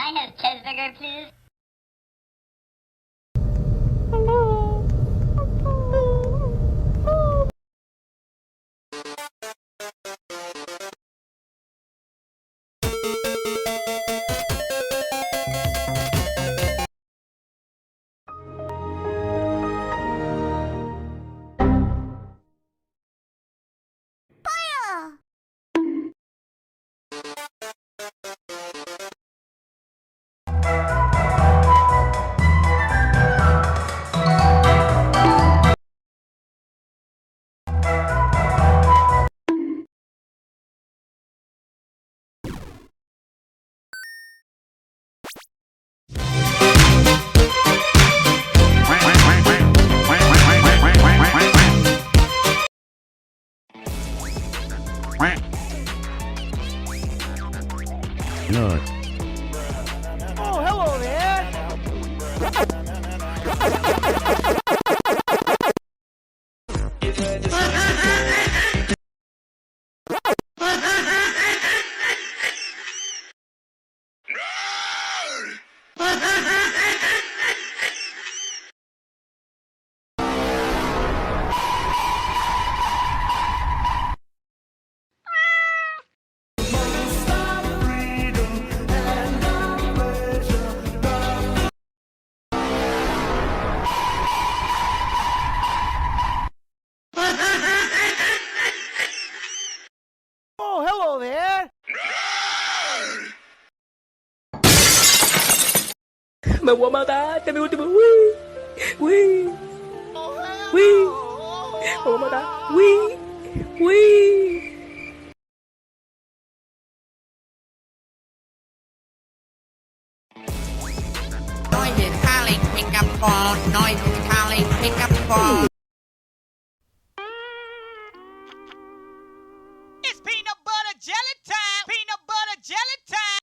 I have cheeseburger, please? Good. Oh, hello there! Oh, hello there! Me voy a matar, este es mi último. ¡Wii! ¡Wii! ¡Wii! Me voy a matar. ¡Wii! ¡Wii! Nói về Cali, pick up phone. Nói về Cali, pick up phone. It's peanut butter jelly time! Peanut butter jelly time!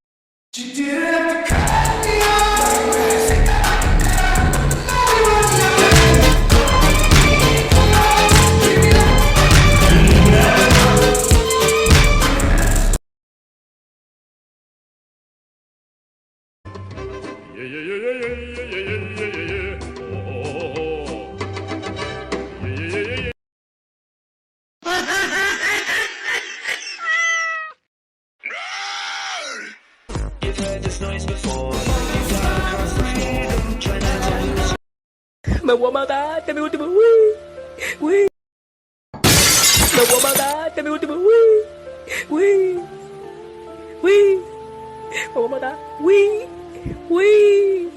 Me voy a matar, este es mi último. ¡Wii! ¡Wii! Me voy a matar, este es mi último. ¡Wii! ¡Wii! ¡Wii! Me voy a matar. ¡Wii! ¡Wii!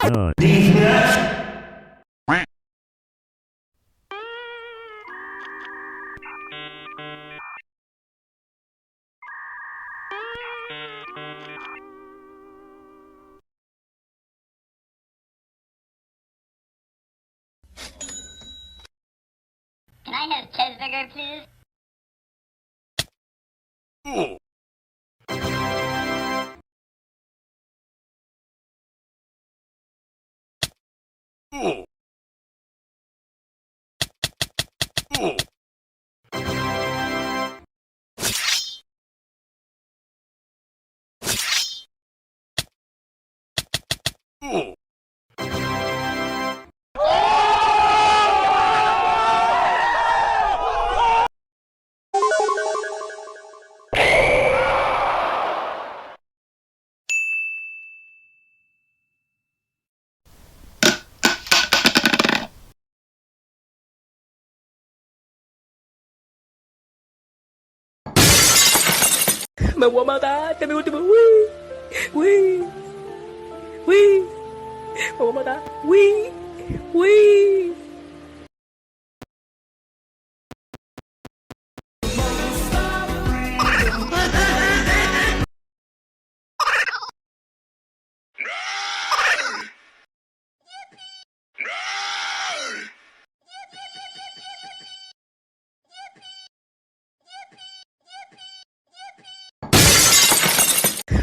Good. Can I have cheeseburger, please? Me voy a matar, este es mi último. ¡Wii! ¡Wii! ¡Wii! Me voy a matar. ¡Wii! ¡Wii!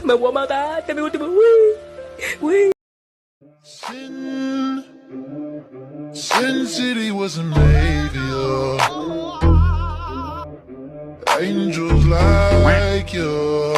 Me voy a matar, este es mi último. ¡Wii! ¡Wii! Sin City was a maybe. angels like you.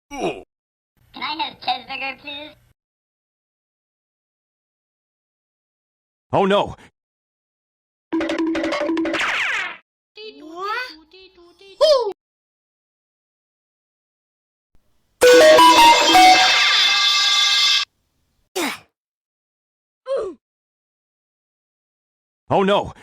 Boom! Can I have cheeseburger, please? Oh no! Oh no!